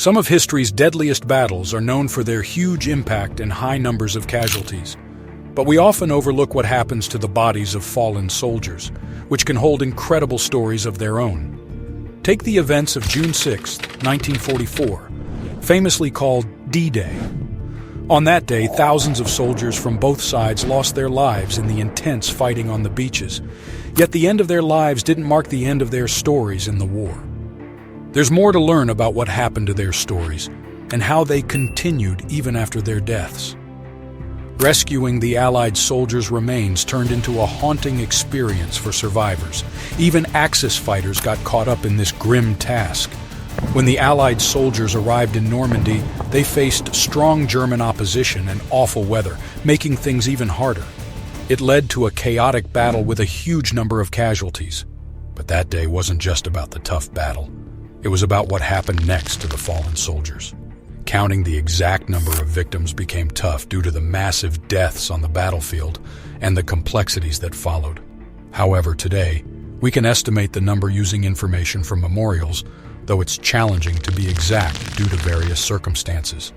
Some of history's deadliest battles are known for their huge impact and high numbers of casualties. But we often overlook what happens to the bodies of fallen soldiers, which can hold incredible stories of their own. Take the events of June 6, 1944, famously called D-Day. On that day, thousands of soldiers from both sides lost their lives in the intense fighting on the beaches. Yet the end of their lives didn't mark the end of their stories in the war. There's more to learn about what happened to their stories and how they continued even after their deaths. Rescuing the Allied soldiers' remains turned into a haunting experience for survivors. Even Axis fighters got caught up in this grim task. When the Allied soldiers arrived in Normandy, they faced strong German opposition and awful weather, making things even harder. It led to a chaotic battle with a huge number of casualties. But that day wasn't just about the tough battle. It was about what happened next to the fallen soldiers. Counting the exact number of victims became tough due to the massive deaths on the battlefield and the complexities that followed. However, today, we can estimate the number using information from memorials, though it's challenging to be exact due to various circumstances.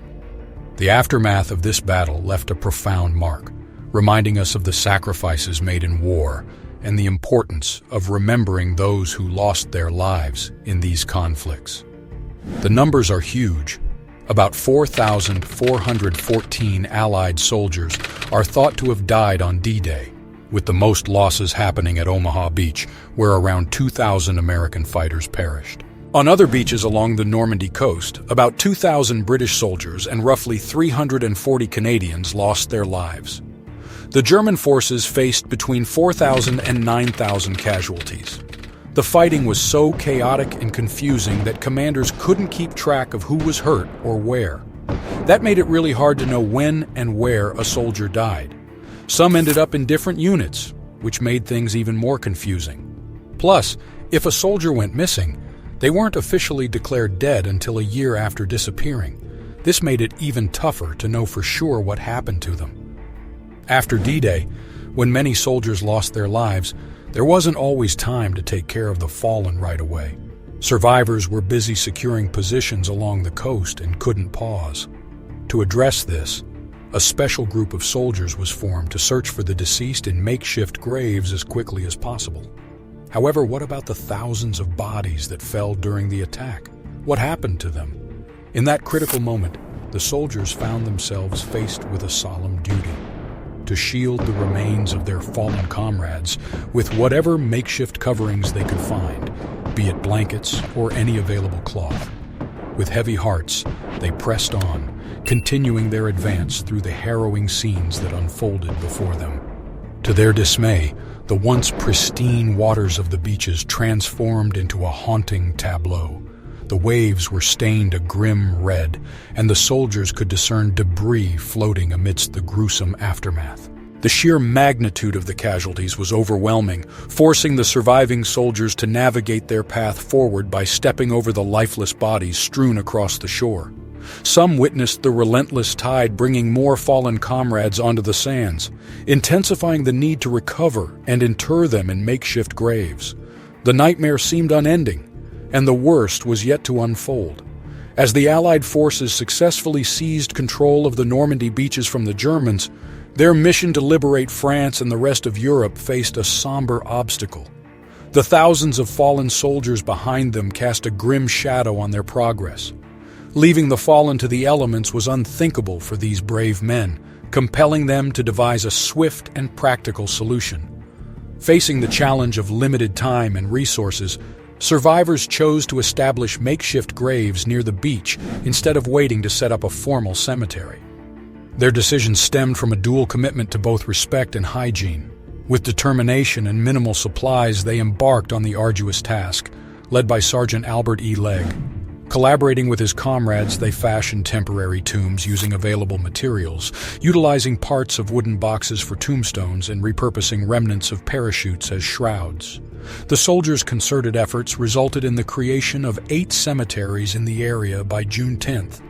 The aftermath of this battle left a profound mark, reminding us of the sacrifices made in war and the importance of remembering those who lost their lives in these conflicts. The numbers are huge. About 4,414 Allied soldiers are thought to have died on D-Day, with the most losses happening at Omaha Beach, where around 2,000 American fighters perished. On other beaches along the Normandy coast, about 2,000 British soldiers and roughly 340 Canadians lost their lives. The German forces faced between 4,000 and 9,000 casualties. The fighting was so chaotic and confusing that commanders couldn't keep track of who was hurt or where. That made it really hard to know when and where a soldier died. Some ended up in different units, which made things even more confusing. Plus, if a soldier went missing, they weren't officially declared dead until a year after disappearing. This made it even tougher to know for sure what happened to them. After D-Day, when many soldiers lost their lives, there wasn't always time to take care of the fallen right away. Survivors were busy securing positions along the coast and couldn't pause. To address this, a special group of soldiers was formed to search for the deceased in makeshift graves as quickly as possible. However, what about the thousands of bodies that fell during the attack? What happened to them? In that critical moment, the soldiers found themselves faced with a solemn duty: to shield the remains of their fallen comrades with whatever makeshift coverings they could find, be it blankets or any available cloth. With heavy hearts, they pressed on, continuing their advance through the harrowing scenes that unfolded before them. To their dismay, the once pristine waters of the beaches transformed into a haunting tableau. The waves were stained a grim red, and the soldiers could discern debris floating amidst the gruesome aftermath. The sheer magnitude of the casualties was overwhelming, forcing the surviving soldiers to navigate their path forward by stepping over the lifeless bodies strewn across the shore. Some witnessed the relentless tide bringing more fallen comrades onto the sands, intensifying the need to recover and inter them in makeshift graves. The nightmare seemed unending, and the worst was yet to unfold. As the Allied forces successfully seized control of the Normandy beaches from the Germans, their mission to liberate France and the rest of Europe faced a somber obstacle. The thousands of fallen soldiers behind them cast a grim shadow on their progress. Leaving the fallen to the elements was unthinkable for these brave men, compelling them to devise a swift and practical solution. Facing the challenge of limited time and resources, survivors chose to establish makeshift graves near the beach instead of waiting to set up a formal cemetery. Their decision stemmed from a dual commitment to both respect and hygiene. With determination and minimal supplies, they embarked on the arduous task, led by Sergeant Albert E. Legg. Collaborating with his comrades, they fashioned temporary tombs using available materials, utilizing parts of wooden boxes for tombstones and repurposing remnants of parachutes as shrouds. The soldiers' concerted efforts resulted in the creation of 8 cemeteries in the area by June 10th.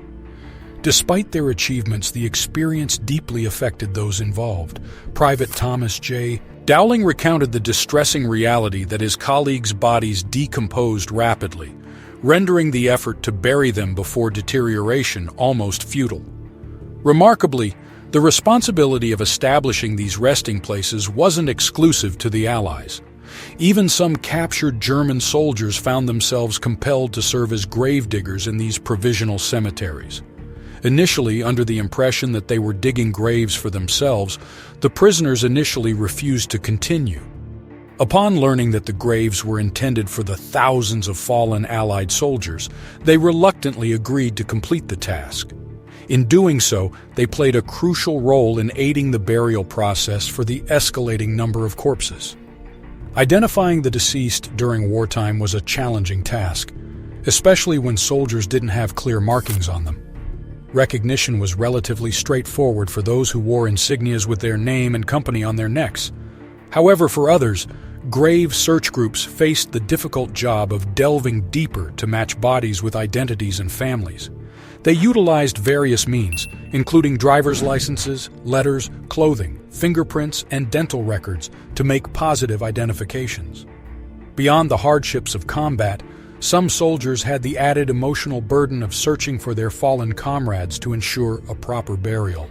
Despite their achievements, the experience deeply affected those involved. Private Thomas J. Dowling recounted the distressing reality that his colleagues' bodies decomposed rapidly, rendering the effort to bury them before deterioration almost futile. Remarkably, the responsibility of establishing these resting places wasn't exclusive to the Allies. Even some captured German soldiers found themselves compelled to serve as gravediggers in these provisional cemeteries. Initially, under the impression that they were digging graves for themselves, the prisoners initially refused to continue. Upon learning that the graves were intended for the thousands of fallen Allied soldiers, they reluctantly agreed to complete the task. In doing so, they played a crucial role in aiding the burial process for the escalating number of corpses. Identifying the deceased during wartime was a challenging task, especially when soldiers didn't have clear markings on them. Recognition was relatively straightforward for those who wore insignias with their name and company on their necks. However, for others, grave search groups faced the difficult job of delving deeper to match bodies with identities and families. They utilized various means, including driver's licenses, letters, clothing, fingerprints, and dental records to make positive identifications. Beyond the hardships of combat, some soldiers had the added emotional burden of searching for their fallen comrades to ensure a proper burial.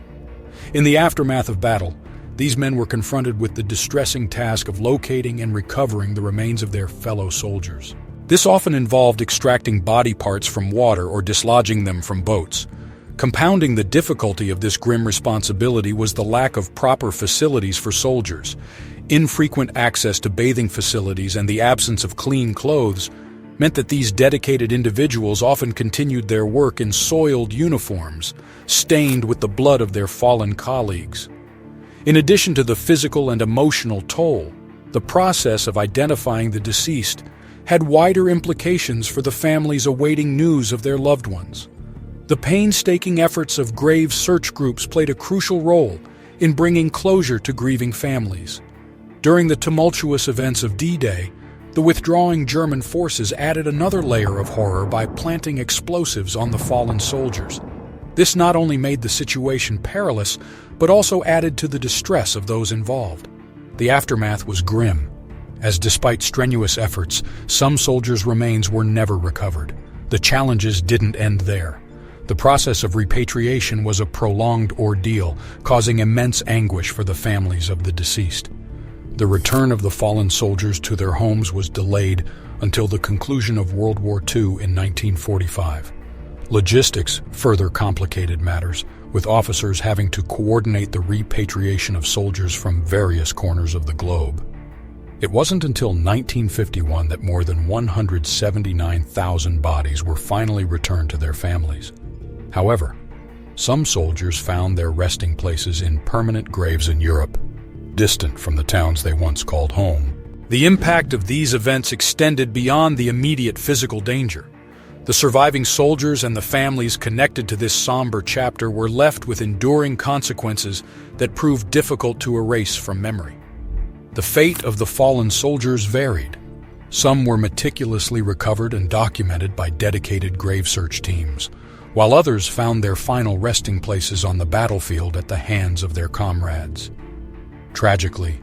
In the aftermath of battle, these men were confronted with the distressing task of locating and recovering the remains of their fellow soldiers. This often involved extracting body parts from water or dislodging them from boats. Compounding the difficulty of this grim responsibility was the lack of proper facilities for soldiers. Infrequent access to bathing facilities and the absence of clean clothes meant that these dedicated individuals often continued their work in soiled uniforms, stained with the blood of their fallen colleagues. In addition to the physical and emotional toll, the process of identifying the deceased had wider implications for the families awaiting news of their loved ones. The painstaking efforts of grave search groups played a crucial role in bringing closure to grieving families. During the tumultuous events of D-Day, the withdrawing German forces added another layer of horror by planting explosives on the fallen soldiers. This not only made the situation perilous, but also added to the distress of those involved. The aftermath was grim, as despite strenuous efforts, some soldiers' remains were never recovered. The challenges didn't end there. The process of repatriation was a prolonged ordeal, causing immense anguish for the families of the deceased. The return of the fallen soldiers to their homes was delayed until the conclusion of World War II in 1945. Logistics further complicated matters, with officers having to coordinate the repatriation of soldiers from various corners of the globe. It wasn't until 1951 that more than 179,000 bodies were finally returned to their families. However, some soldiers found their resting places in permanent graves in Europe, distant from the towns they once called home. The impact of these events extended beyond the immediate physical danger. The surviving soldiers and the families connected to this somber chapter were left with enduring consequences that proved difficult to erase from memory. The fate of the fallen soldiers varied. Some were meticulously recovered and documented by dedicated grave search teams, while others found their final resting places on the battlefield at the hands of their comrades. Tragically,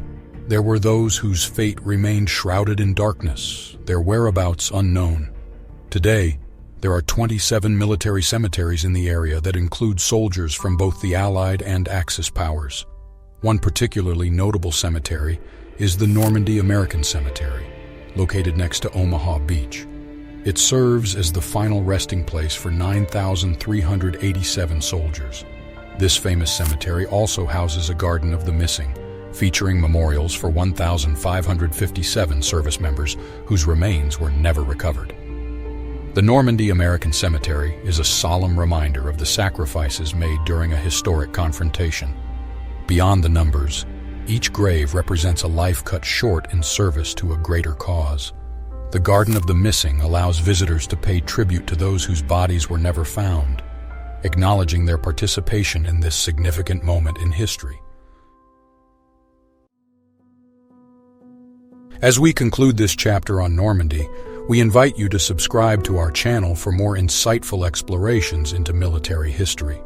there were those whose fate remained shrouded in darkness, their whereabouts unknown. Today, there are 27 military cemeteries in the area that include soldiers from both the Allied and Axis powers. One particularly notable cemetery is the Normandy American Cemetery, located next to Omaha Beach. It serves as the final resting place for 9,387 soldiers. This famous cemetery also houses a Garden of the Missing, featuring memorials for 1,557 service members whose remains were never recovered. The Normandy American Cemetery is a solemn reminder of the sacrifices made during a historic confrontation. Beyond the numbers, each grave represents a life cut short in service to a greater cause. The Garden of the Missing allows visitors to pay tribute to those whose bodies were never found, acknowledging their participation in this significant moment in history. As we conclude this chapter on Normandy, we invite you to subscribe to our channel for more insightful explorations into military history.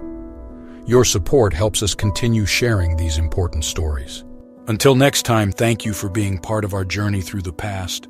Your support helps us continue sharing these important stories. Until next time, thank you for being part of our journey through the past.